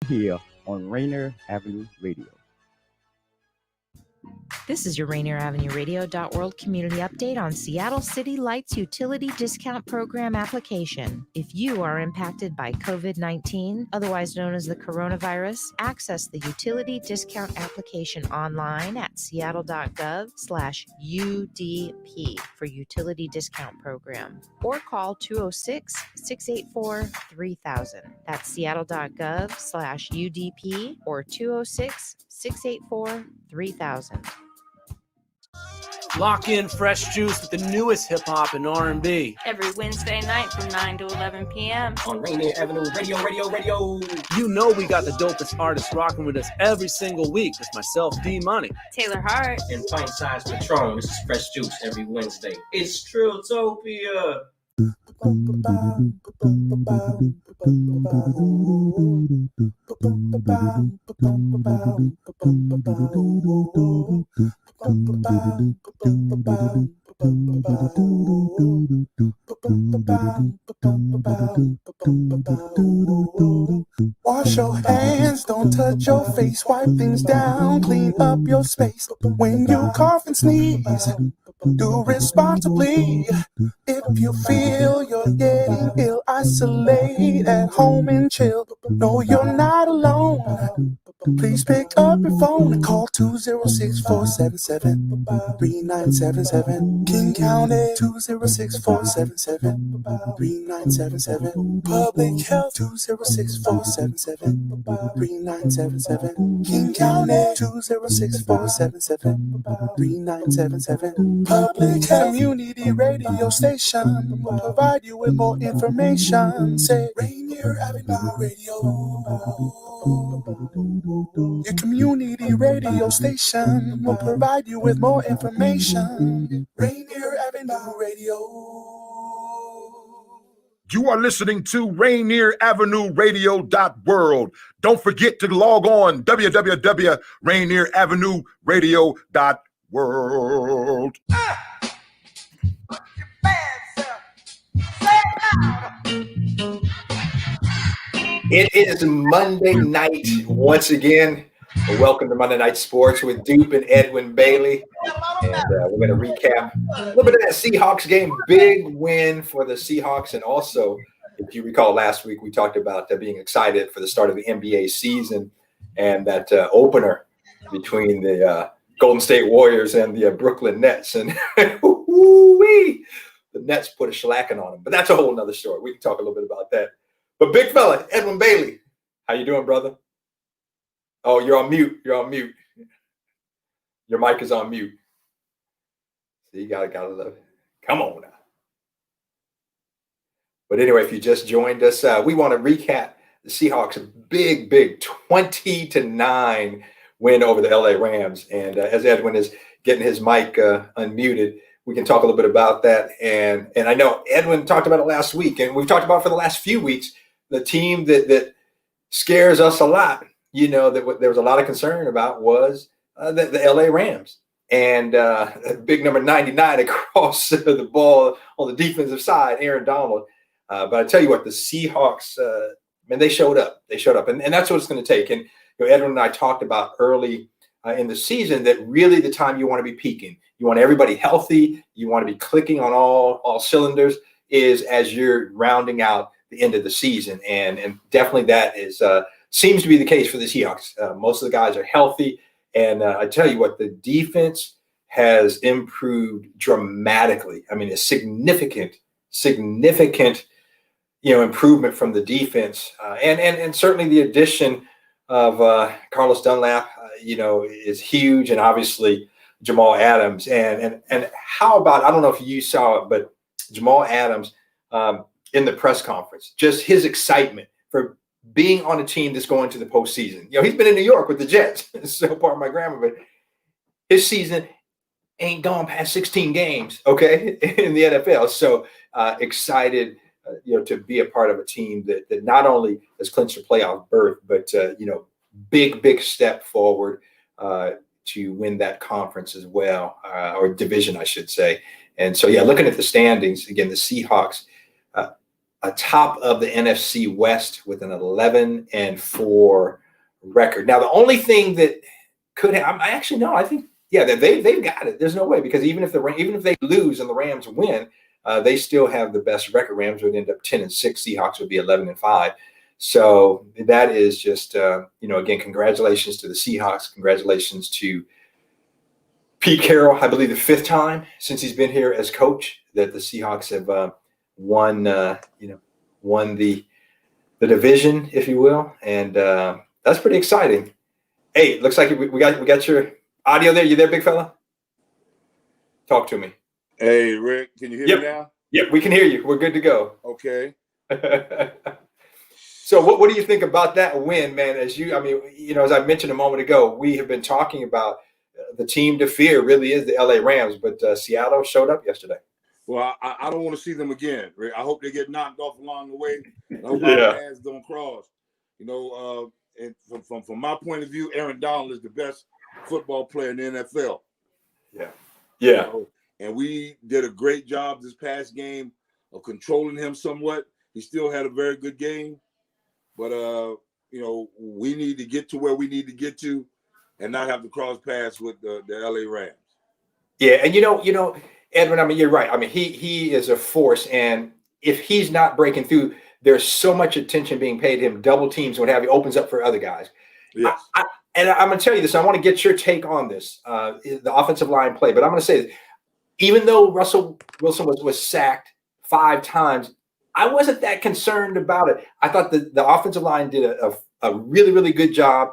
here on Rainier Avenue Radio. This is your Rainier Avenue Radio.World community update on Seattle City Lights Utility Discount Program application. If you are impacted by COVID-19, otherwise known as the coronavirus, access the utility discount application online at seattle.gov/UDP for utility discount program, or call 206-684-3000. That's seattle.gov/UDP or 206-684-3000. Lock in fresh juice with the newest hip-hop and R&B. Every Wednesday night from 9 to 11 p.m. on Rainier Avenue Radio. You know we got the dopest artists rocking with us every single week. It's myself, D-Money. Taylor Hart. And Pint-Sized Patron. This is Fresh Juice every Wednesday. It's Trilltopia. Wash your hands, don't touch your face, wipe things down, clean up your space. When you cough and sneeze, do responsibly. If you feel you're getting ill, isolate at home and chill. No, you're not alone. Please pick up your phone and call 206-477-3977. King County 206-477-3977. Public Health 206-477-3977. King County 206-477-3977. Public Health Community Radio Station will provide you with more information. Say Rainier Avenue Radio. Your community radio station will provide you with more information. Rainier Avenue Radio. You are listening to Rainier Avenue Radio.World. Don't forget to log on www.rainieravenue radio.world. It is Monday night once again. Welcome to Monday Night Sports with Dupe and Edwin Bailey. And we're going to recap a little bit of that Seahawks game. Big win for the Seahawks. And also, if you recall last week, we talked about being excited for the start of the NBA season and that opener between the Golden State Warriors and the Brooklyn Nets. And the Nets put a shellacking on them. But that's a whole nother story. We can talk a little bit about that. But big fella, Edwin Bailey, how you doing, brother? Oh, you're on mute. Your mic is on mute. So you gotta love it. Come on now. But anyway, if you just joined us, we want to recap the Seahawks' big 20-9 win over the LA Rams. And as Edwin is getting his mic unmuted, we can talk a little bit about that. And I know Edwin talked about it last week, and we've talked about it for the last few weeks. The team that scares us a lot, you know, that there was a lot of concern about was the LA Rams. And big number 99 across the ball on the defensive side, Aaron Donald. But I tell you what, the Seahawks, man, they showed up. And that's what it's going to take. And you know, Edwin and I talked about early in the season that really the time you want to be peaking. You want everybody healthy. You want to be clicking on all cylinders is as you're rounding out the end of the season. And definitely that is seems to be the case for the Seahawks. Most of the guys are healthy. And I tell you what, the defense has improved dramatically. I mean, a significant, improvement from the defense. And certainly the addition of Carlos Dunlap, is huge. And obviously Jamal Adams. And how about, I don't know if you saw it, but Jamal Adams in the press conference, just his excitement for being on a team that's going to the postseason. He's been in New York with the Jets. It's still part of my grammar, but his season ain't gone past 16 games, okay, in the NFL. So excited, to be a part of a team that not only has clinched a playoff berth, but, big step forward to win that conference as well, or division, I should say. And so, looking at the standings, again, the Seahawks, atop of the NFC West with an 11-4 record. Now, the only thing that could have, I think, they've got it. There's no way, because even if they lose and the Rams win, they still have the best record. Rams would end up 10-6. Seahawks would be 11-5. So that is just, again, congratulations to the Seahawks. Congratulations to Pete Carroll. I believe the 5th time since he's been here as coach that the Seahawks have won the division, if you will, and that's pretty exciting. Hey, looks like we got your audio there. You there, big fella? Talk to me. Hey, Rick, can you hear me now? Yep, we can hear you. We're good to go. Okay. So what do you think about that win, man? As I mentioned a moment ago, we have been talking about the team to fear really is the LA Rams, but Seattle showed up yesterday. Well, I don't want to see them again, Rick. I hope they get knocked off along the way. I hope our hands don't cross. And from my point of view, Aaron Donald is the best football player in the NFL. Yeah. And we did a great job this past game of controlling him somewhat. He still had a very good game, but we need to get to where we need to get to, and not have to cross paths with the LA Rams. Yeah, and Edwin, you're right. He is a force, and if he's not breaking through, there's so much attention being paid to him, double teams, what have you, opens up for other guys. Yes. And I'm going to tell you this. I want to get your take on this, the offensive line play. But I'm going to say this. Even though Russell Wilson was sacked 5 times, I wasn't that concerned about it. I thought the offensive line did a really, really good job.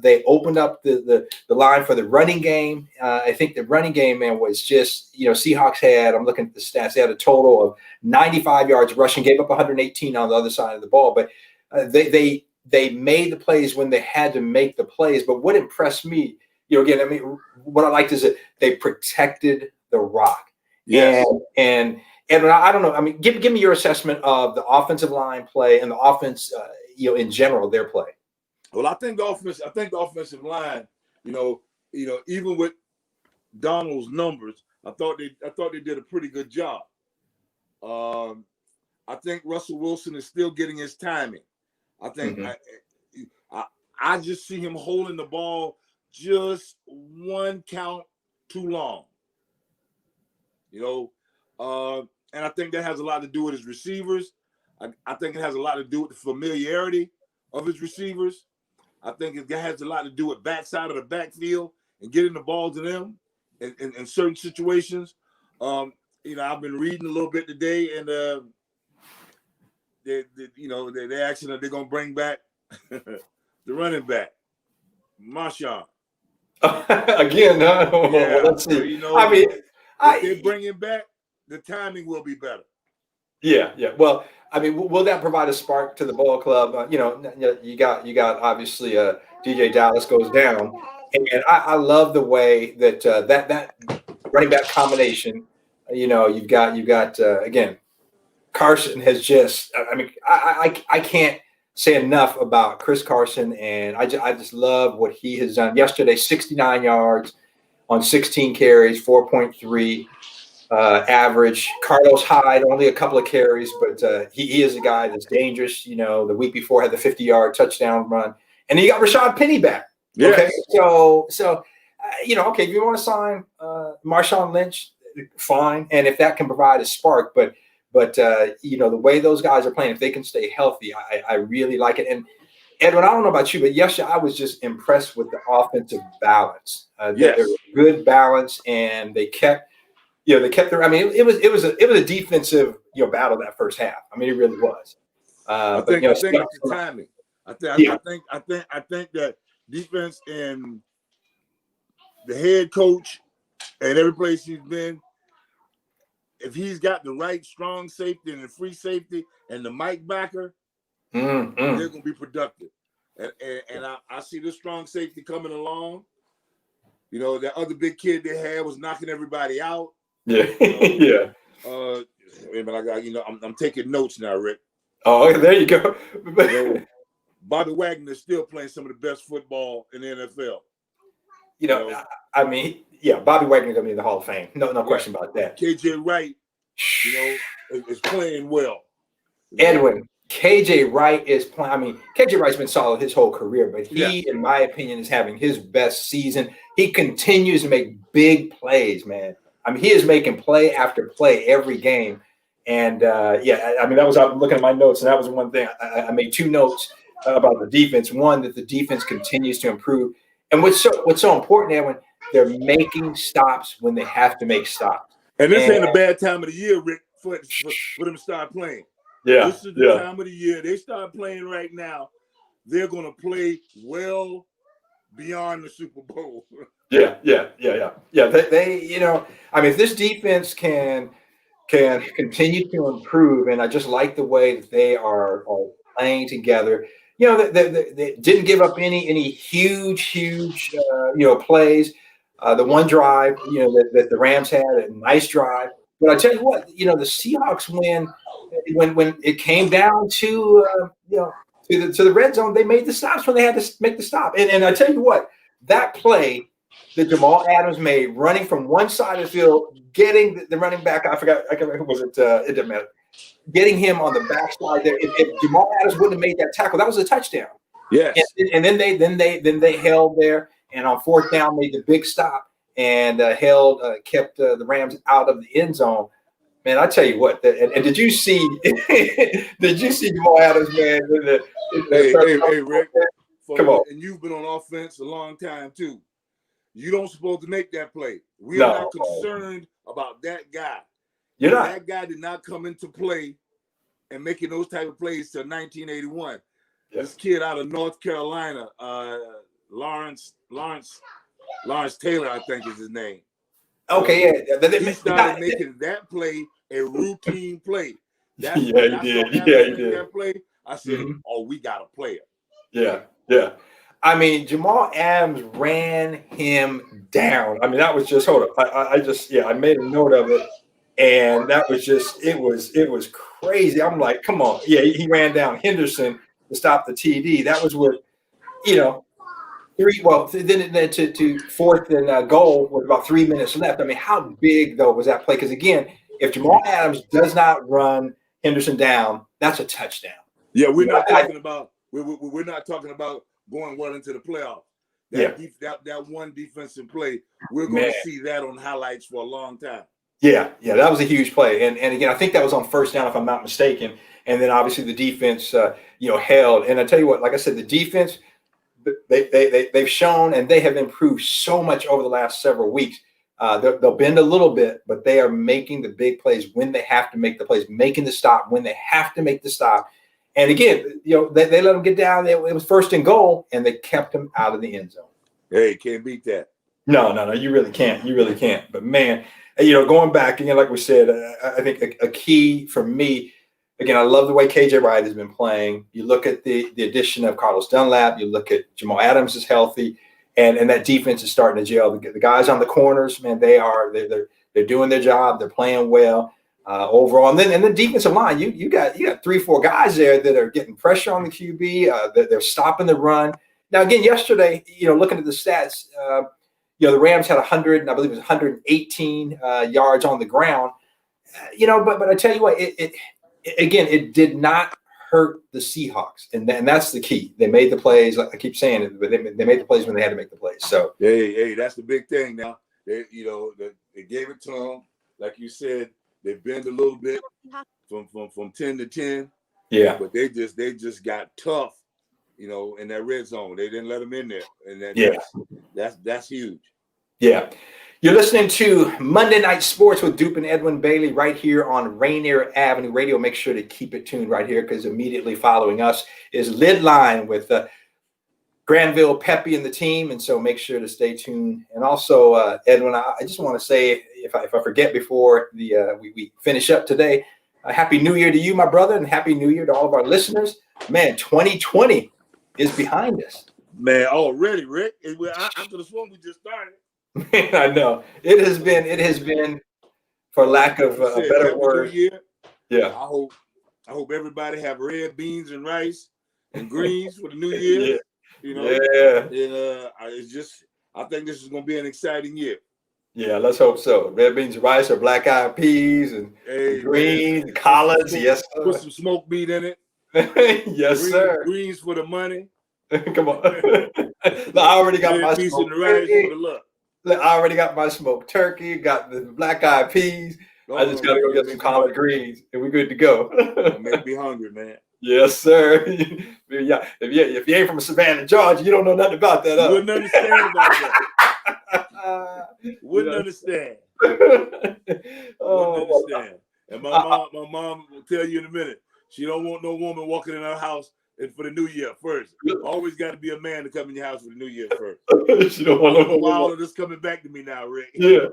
They opened up the line for the running game. I think the running game, man, was just, Seahawks had, I'm looking at the stats, they had a total of 95 yards rushing, gave up 118 on the other side of the ball. But they made the plays when they had to make the plays. But what impressed me, what I liked is that they protected the rock. Yes. And I don't know. Give me your assessment of the offensive line play and the offense, in general, their play. Well, I think the offensive line, even with Donald's numbers, I thought they did a pretty good job. I think Russell Wilson is still getting his timing. I think I just see him holding the ball just one count too long. And I think that has a lot to do with his receivers. I think it has a lot to do with the familiarity of his receivers. I think it has a lot to do with backside of the backfield and getting the ball to them in certain situations. I've been reading a little bit today, and they're asking if they're going to bring back the running back, Marshawn. Again, let's see. If they bring him back, the timing will be better. Yeah. Well, will that provide a spark to the ball club? You got obviously DJ Dallas goes down, and I love the way that that running back combination. You've got again, Carson has just. I can't say enough about Chris Carson, and I just love what he has done. Yesterday, 69 yards on 16 carries, 4.3. Average. Carlos Hyde, only a couple of carries, but he is a guy that's dangerous. The week before had the 50-yard touchdown run, and then you got Rashad Penny back. Yes. Okay, so if you want to sign Marshawn Lynch, fine, and if that can provide a spark, but the way those guys are playing, if they can stay healthy, I really like it. And Edwin, I don't know about you, but yesterday I was just impressed with the offensive balance. There was good balance, and they kept. They kept their. It was a defensive battle that first half. It really was. I think it's the timing. I think that defense and the head coach and every place he's been, if he's got the right strong safety and the free safety and the Mike backer, they're going to be productive. And I see the strong safety coming along. That other big kid they had was knocking everybody out. Yeah. I'm taking notes now, Rick. Oh, there you go. Bobby Wagner is still playing some of the best football in the NFL. Bobby Wagner going to be in the Hall of Fame. No question about that. KJ Wright, is playing well. Edwin, KJ Wright is playing. I mean, KJ Wright's been solid his whole career, but he, in my opinion, is having his best season. He continues to make big plays, man. I mean, he is making play after play every game. And I mean, that was, I'm looking at my notes, and that was one thing. I made 2 notes about the defense. One, that the defense continues to improve. And what's so important, Edwin, they're making stops when they have to make stops. And this ain't a bad time of the year, Rick, for them to start playing. Yeah, this is the time of the year. They start playing right now. They're going to play well beyond the Super Bowl. Yeah. They you know, I mean, if this defense can continue to improve, and I just like the way that they are playing together. You know, they didn't give up any huge plays. The one drive, you know, that the Rams had, a nice drive. But I tell you what, you know, the Seahawks win when it came down to to the red zone. They made the stops when they had to make the stop. And I tell you what, that play that Jamal Adams made, running from one side of the field, getting the running back, I can't remember who was it. It didn't matter. Getting him on the backside there. If Jamal Adams wouldn't have made that tackle, that was a touchdown. Yes. And then they held there, and on 4th down made the big stop and kept the Rams out of the end zone. Man, I tell you what, and did you see Jamal Adams, man? Hey, Rick, come on. And you've been on offense a long time too. You don't supposed to make that play. We are not concerned about that guy. You're not. That guy did not come into play and making those type of plays till 1981. Yeah. This kid out of North Carolina, Lawrence Taylor, I think is his name. Okay, yeah. He started making that play a routine play. He did. That play, I said, we got a player. Yeah. I mean, Jamal Adams ran him down. I mean, that was just, hold up. I made a note of it. And that was just, it was crazy. I'm like, come on. Yeah, he ran down Henderson to stop the TD. That was what, you know, then to 4th and goal with about 3 minutes left. I mean, how big, though, was that play? Because, again, if Jamal Adams does not run Henderson down, that's a touchdown. Yeah, we're not talking about going well into the playoffs. That one defensive play, we're going to see that on highlights for a long time. Yeah, that was a huge play, and again, I think that was on 1st down, if I'm not mistaken. And then obviously the defense, held. And I tell you what, like I said, the defense, they've shown and they have improved so much over the last several weeks. They'll bend a little bit, but they are making the big plays when they have to make the plays, making the stop when they have to make the stop. And again, you know, they let them get down. It was 1st and goal, and they kept them out of the end zone. Hey, can't beat that. No, you really can't. You really can't. But man, you know, going back again, like we said, I think a key for me, again, I love the way KJ Wright has been playing. You look at the addition of Carlos Dunlap. You look at Jamal Adams is healthy, and that defense is starting to gel. The guys on the corners, man, they're doing their job. They're playing well overall. And then the defensive line, you got 3-4 guys there that are getting pressure on the QB. They're stopping the run. Now, again, yesterday, you know, looking at the stats, the Rams had 118 yards on the ground. But I tell you what, it did not hurt the Seahawks, and that's the key. They made the plays. Like I keep saying it, but they made the plays when they had to make the plays. So hey, that's the big thing. Now they gave it to them, like you said. They bend a little bit from 10 to 10. Yeah, but they just got tough. You know, in that red zone, they didn't let them in there, and that's huge. Yeah, you're listening to Monday Night Sports with Dupe and Edwin Bailey right here on Rainier Avenue Radio. Make sure to keep it tuned right here, because immediately following us is Lid Line with Granville, Pepe, and the team, and so make sure to stay tuned. And also, Edwin, I just want to say, if I forget before we finish up today, Happy New Year to you, my brother, and Happy New Year to all of our listeners. Man, 2020 is behind us. Man, already, Rick. I could have sworn we just started. Man, I know it has been, for lack of a better word. Yeah. I hope everybody have red beans and rice and greens for the new year. Yeah. You know. Yeah. And I think this is going to be an exciting year. Yeah, let's hope so. Red beans and rice or black eyed peas and greens, and collards. Yes, sir. Put some smoked meat in it. Yes, sir. Greens for the money. Come on. I already got my smoked turkey. I already got my smoked turkey. Got the black eyed peas. I just gotta go get some collard greens, and we're good to go. Make me hungry, man. Yes, sir. Yeah. If you ain't from Savannah, Georgia, you don't know nothing about that. You wouldn't understand about that. Wouldn't understand. Wouldn't understand. And my mom will tell you in a minute. She don't want no woman walking in her house for the new year first. Always got to be a man to come in your house for the new year first. She don't want no woman. All of this coming back to me now, Rick. Yeah.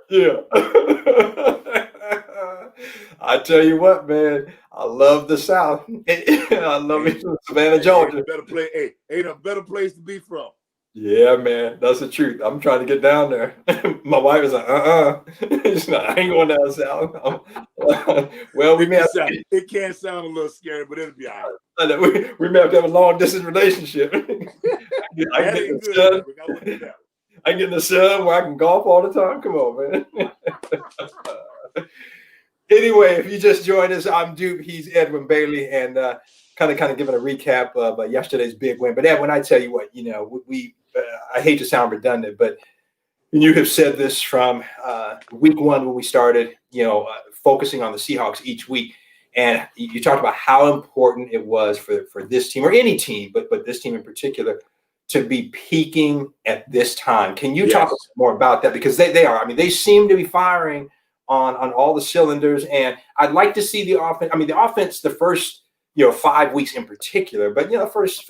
I tell you what, man, I love the South. I love it from Savannah, Georgia. Ain't a better place to be from. Yeah, man, that's the truth. I'm trying to get down there. My wife is like, She's like, I ain't going down south. Well, we may have to. It can sound a little scary, but it'll be all right. We may have to have a long distance relationship. I can get in the sun where I can golf all the time. Come on, man. Anyway, if you just joined us, I'm Dupe. He's Edwin Bailey, and kind of giving a recap of yesterday's big win. But Edwin, I tell you what, I hate to sound redundant, but you have said this from week one when we started, focusing on the Seahawks each week, and you talked about how important it was for this team or any team, but this team in particular, to be peaking at this time. Can you talk more about that? Because they are. I mean, they seem to be firing on all the cylinders, and I'd like to see the offense. I mean, the offense, the first 5 weeks in particular, but first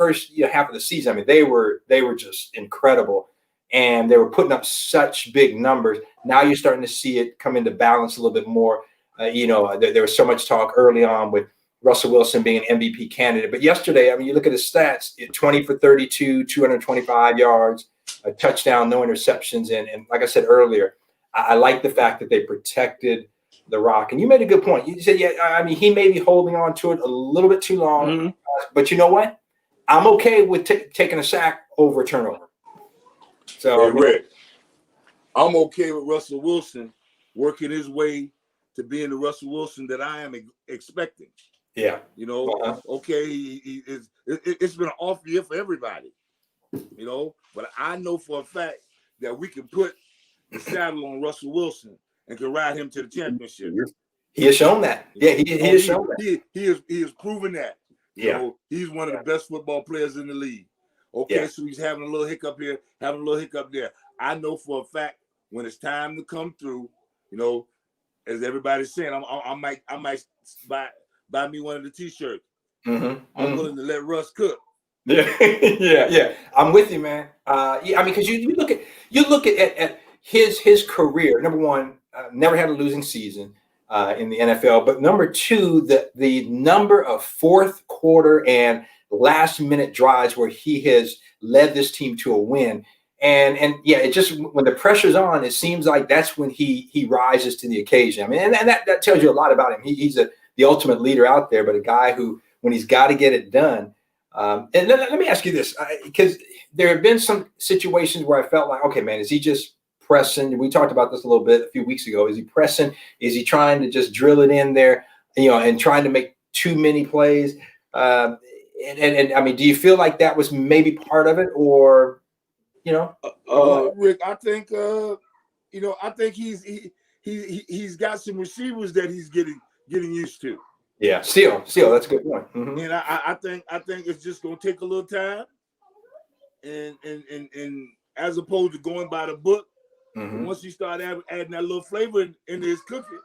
half of the season, I mean, they were just incredible, and they were putting up such big numbers. Now you're starting to see it come into balance a little bit more. There was so much talk early on with Russell Wilson being an MVP candidate, but yesterday, I mean, you look at his stats: 20 for 32, 225 yards, a touchdown, no interceptions, and like I said earlier, I like the fact that they protected the rock. And you made a good point. You said, he may be holding on to it a little bit too long, but you know what? I'm okay with taking a sack over a turnover. So, Rick, I'm okay with Russell Wilson working his way to being the Russell Wilson that I am expecting. Yeah. Okay, it's been an off year for everybody, but I know for a fact that we can put the saddle on Russell Wilson and can ride him to the championship. He has shown that. Yeah, he has shown that. He has proven that. Yeah. He's one of the best football players in the league. Okay, so he's having a little hiccup here, having a little hiccup there. I know for a fact when it's time to come through, as everybody's saying, I might buy me one of the T-shirts. I'm willing to let Russ cook. Yeah. I'm with you, man. Because you look at his career. Number one, never had a losing season in the NFL. But number two, the number of fourth quarter and last minute drives where he has led this team to a win. And it just, when the pressure's on, it seems like that's when he rises to the occasion. I mean, and that tells you a lot about him. He's the ultimate leader out there, but a guy who, when he's got to get it done. And let me ask you this, because there have been some situations where I felt like, okay, man, is he just pressing? We talked about this a little bit a few weeks ago. Is he pressing? Is he trying to just drill it in there, and trying to make too many plays? And I mean, do you feel like that was maybe part of it, or, Rick, I think, I think he's got some receivers that he's getting used to. Yeah, still, that's a good point. And I think it's just gonna take a little time, and as opposed to going by the book, once you start adding that little flavor into his cooking,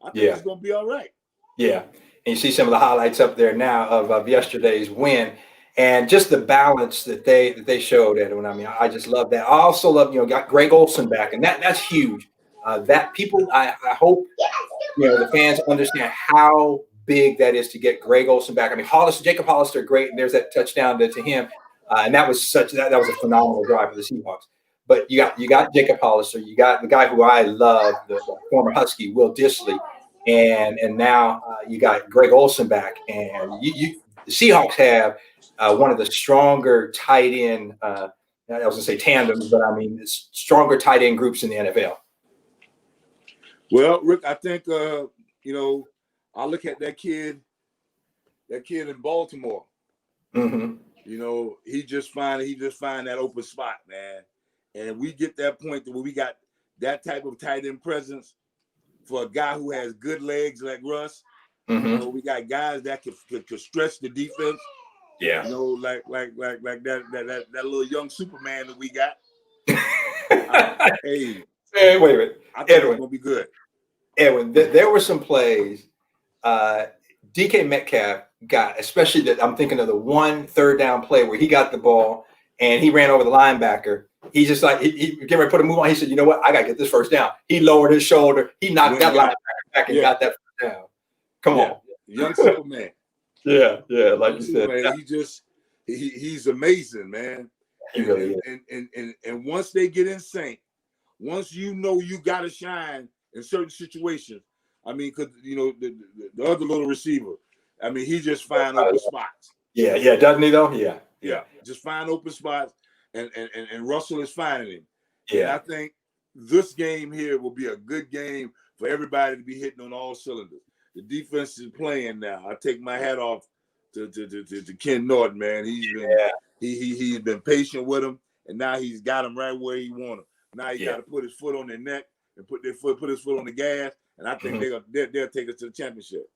I think it's gonna be all right. Yeah, and you see some of the highlights up there now of yesterday's win, and just the balance that they showed, Edwin. I mean, I just love that. I also love, got Greg Olsen back, and that's huge. That people, I hope, the fans understand how big that is to get Greg Olsen back. I mean, Jacob Hollister, great, and there's that touchdown to him, and that was that was a phenomenal drive for the Seahawks. But you got Jacob Hollister, you got the guy who I love, the former Husky, Will Dissly, and now you got Greg Olsen back, and the Seahawks have one of the stronger tight end, I was gonna say tandems, but I mean stronger tight end groups in the NFL. Well, Rick, I think I look at that kid in Baltimore. He just find that open spot, man. And we get that point where we got that type of tight end presence for a guy who has good legs like Russ. We got guys that could stretch the defense. Yeah. Like that little young Superman that we got. Hey, wait a minute. I think it's gonna be good. Edwin, there were some plays DK Metcalf got, especially that I'm thinking of the 1 third down play where he got the ball and he ran over the linebacker. He just like he getting ready to put a move on. He said, "You know what? I gotta get this first down." He lowered his shoulder. He knocked that linebacker back and got that first down. Come on, young Superman. Yeah, like you said, man, he's amazing, man. He really is. And once they get in sync, once you gotta shine in certain situations. I mean, because the other little receiver, I mean, he just find open spots. Yeah, doesn't he though? Yeah. Just find open spots, and Russell is finding him. Yeah, and I think this game here will be a good game for everybody to be hitting on all cylinders. The defense is playing now. I take my hat off to Ken Norton, man. He's been patient with him, and now he's got him right where he want him. Now he got to put his foot on their neck and put his foot on the gas, and I think they'll take us to the championship.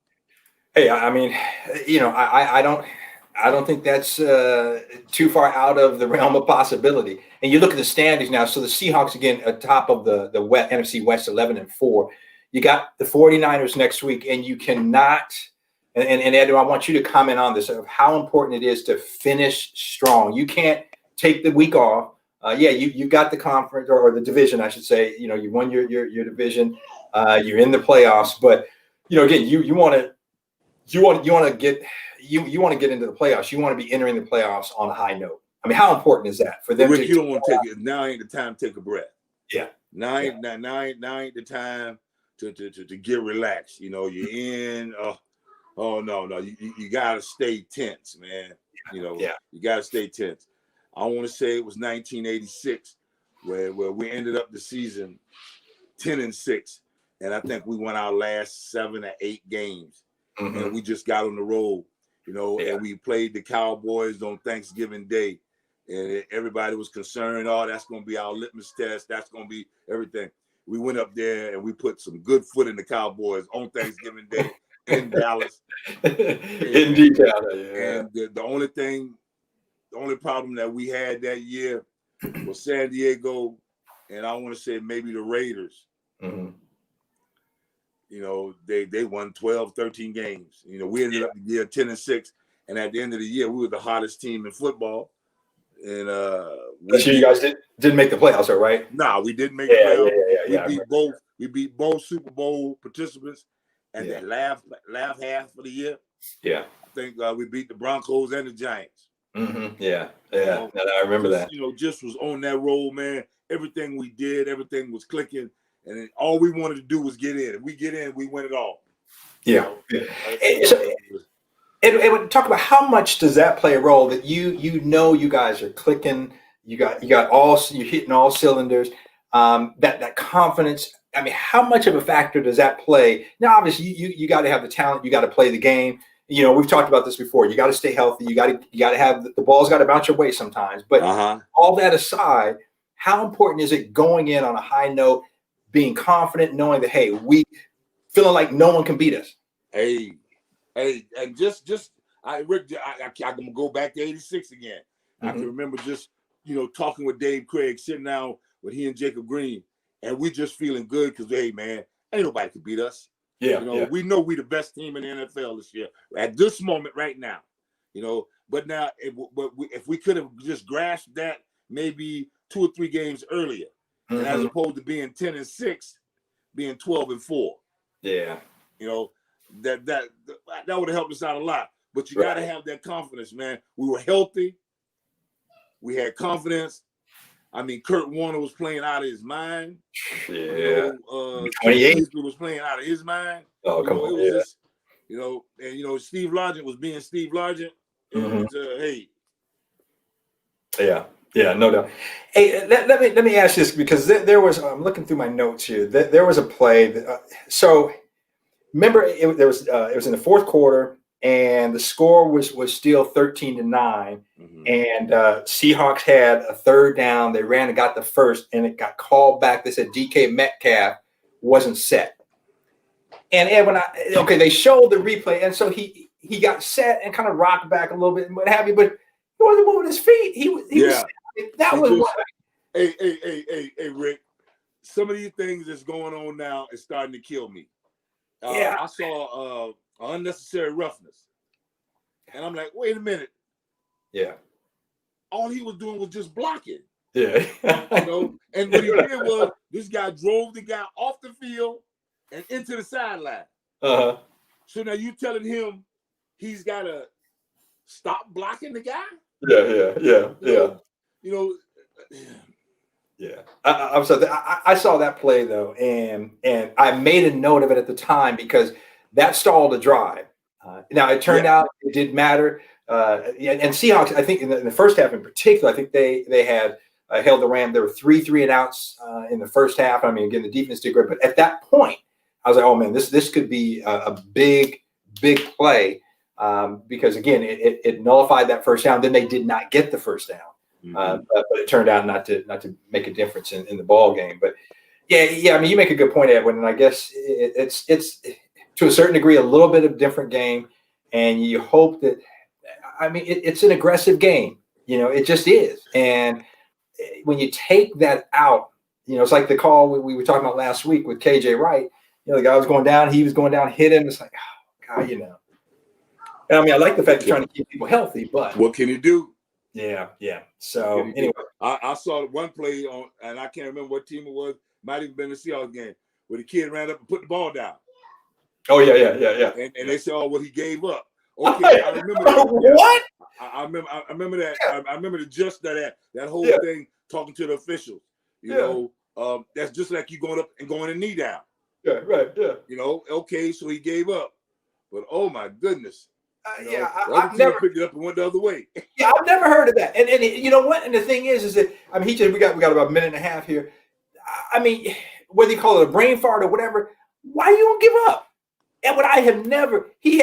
Hey, I mean, I don't think that's too far out of the realm of possibility. And you look at the standings now. So the Seahawks again atop of the NFC West 11-4. You got the 49ers next week, and you cannot. And Ed, I want you to comment on this of how important it is to finish strong. You can't take the week off. You got the conference or the division, I should say. You won your division. You're in the playoffs, but again, you want to get into the playoffs. You want to be entering the playoffs on a high note. I mean, how important is that for them? Rick, you don't want to take it. Now ain't the time to take a breath. Yeah. Now ain't the time to get relaxed. You're in. Oh no. You gotta stay tense, man. You gotta stay tense. I want to say it was 1986 where we ended up the season 10-6, and I think we won our last 7 or 8 games, and we just got on the road, and we played the Cowboys on Thanksgiving Day, and everybody was concerned, that's going to be our litmus test, that's going to be everything. We went up there and we put some good foot in the Cowboys on Thanksgiving Day in Dallas. In detail, And the only problem that we had that year was San Diego, and I want to say maybe the Raiders. They won 12, 13 games. We ended up the year 10-6, and at the end of the year, we were the hottest team in football. And you guys didn't make the playoffs, right? No, we didn't make the playoffs. We beat both Super Bowl participants, and that last half of the year. Yeah, I think we beat the Broncos and the Giants. Yeah. I remember that. Just was on that roll, man. Everything we did, everything was clicking, and then all we wanted to do was get in. If we get in, we win it all. Yeah. And talk about how much does that play a role that you guys are clicking, you're hitting all cylinders, that confidence. I mean, how much of a factor does that play? Now, obviously, you got to have the talent, you got to play the game. We've talked about this before. You got to stay healthy. You got to have the ball's got to bounce your way sometimes. But all that aside, how important is it going in on a high note, being confident, knowing that we feeling like no one can beat us? Hey, and Rick, I can go back to 86 again. I can remember just talking with Dave Craig, sitting down with he and Jacob Green, and we just feeling good because man, ain't nobody can beat us. We know we the best team in the NFL this year at this moment right now. But now if we could have just grasped that maybe 2 or 3 games earlier, and as opposed to being 10-6, being 12-4. Yeah. That would have helped us out a lot. But you got to have that confidence, man. We were healthy. We had confidence. I mean, Kurt Warner was playing out of his mind. Yeah. 28 was playing out of his mind. Oh, come on. It was just, and Steve Largent was being Steve Largent. Yeah. Yeah, no doubt. Hey, let me ask this, because there was, I'm looking through my notes here. There was a play. So remember, it was in the fourth quarter, and the score was still 13-9, and Seahawks had a third down. They ran and got the first, and it got called back. They said DK Metcalf wasn't set, and Edwin, they showed the replay, and so he got set and kind of rocked back a little bit and what have you, but he wasn't moving his feet. He was. That was what. Hey, Rick. Some of these things that's going on now is starting to kill me. I saw unnecessary roughness, and I'm like, wait a minute. Yeah. All he was doing was just blocking. Yeah. And what he did was this guy drove the guy off the field and into the sideline. So now you telling him he's got to stop blocking the guy? Yeah. I'm sorry. I saw that play though, and I made a note of it at the time because that stalled a drive. Now it turned out it didn't matter. And Seahawks, I think in the first half in particular, I think they had held the Ram. There were 3 3-and-outs in the first half. I mean, again, the defense did great, but at that point, I was like, oh man, this could be a big play because again, it nullified that first down. Then they did not get the first down. But it turned out not to make a difference in the ball game. But yeah. I mean, you make a good point, Edwin, and I guess it's to a certain degree a little bit of a different game, and you hope that. I mean, it's an aggressive game. It just is. And when you take that out, it's like the call we were talking about last week with KJ Wright. The guy was going down, he was going down, hit him. It's like, oh God, And I mean, I like the fact you're trying to keep people healthy, but what can you do? Yeah. So anyway, I saw one play on, and I can't remember what team it was. Might even been the Seahawks game where the kid ran up and put the ball down. Oh yeah. And they said, "Oh, well, he gave up." Okay, I remember that. What? I remember that. I remember the just that whole thing, talking to the officials. That's just like you going up and going a knee down. Yeah, right. Yeah. Okay, so he gave up, but oh my goodness. I've never picked it up and went the other way. Yeah, I've never heard of that. And you know what? And the thing is that I mean, we got about a minute and a half here. I mean, whether you call it a brain fart or whatever, why you don't give up? And what I have never, he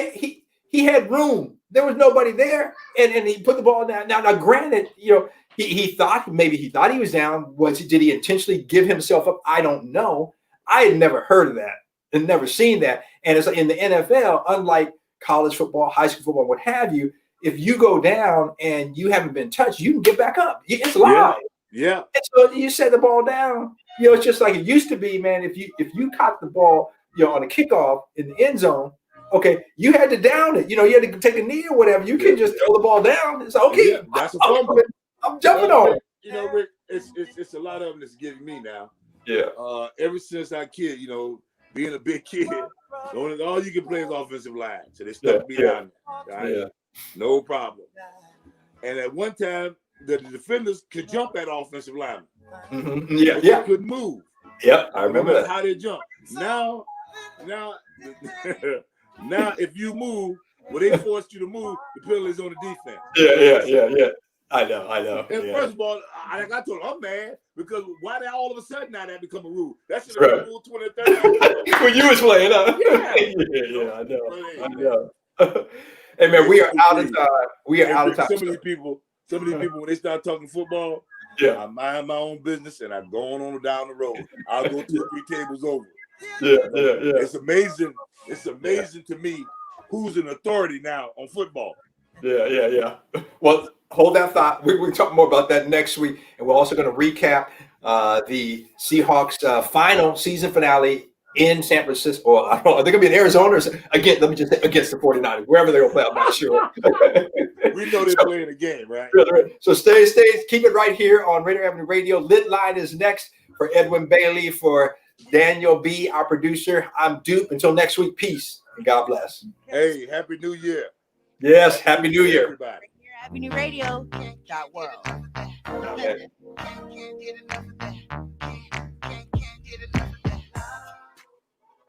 had room. There was nobody there, and he put the ball down. Now, granted, he thought he was down. Did he intentionally give himself up? I don't know. I had never heard of that and never seen that. And it's like in the NFL, unlike college football, high school football, what have you, if you go down and you haven't been touched, you can get back up. It's live. Yeah. And so you set the ball down. It's just like it used to be, man. If you caught the ball, on a kickoff in the end zone, okay, you had to down it. You had to take a knee or whatever. You can just throw the ball down. It's okay. Yeah, that's a fumble. I'm jumping on it. Rick, it's a lot of them that's getting me now. Yeah. Ever since I kid, being a big kid, all you can play is offensive line. So they stuck me down there. Right? Yeah. No problem. And at one time, the defenders could jump at offensive linemen. Mm-hmm. Yeah. They couldn't move. Yep, I remember that. How they jump. Now, if you move, they forced you to move, the penalty's on the defense. Yeah. I know. And first of all, like I told him, I'm mad because why did all of a sudden now that become a rule? That should have been rule 20 30. When you was playing, huh? Yeah, I know. Hey man, we are out of time. Some of these people, when they start talking football, I mind my own business and I go on down the road. I'll go 2 or 3 tables over. Yeah. It's amazing. It's amazing to me who's an authority now on football. Yeah. Well, hold that thought. We're going to talk more about that next week, and we're also going to recap the Seahawks final season finale in San Francisco. Well, I don't know. Are they going to be in Arizona or again? Let me just say against the 49ers, wherever they're going to play. I'm not sure. We know they're playing a game, right? So stay. Keep it right here on Rainier Avenue Radio. Lit Line is next for Edwin Bailey, for Daniel B., our producer. I'm Dupe. Until next week, peace and God bless. Hey, Happy New Year. Yes, Happy New Year. Everybody. Rainier Avenue Radio.world. Okay.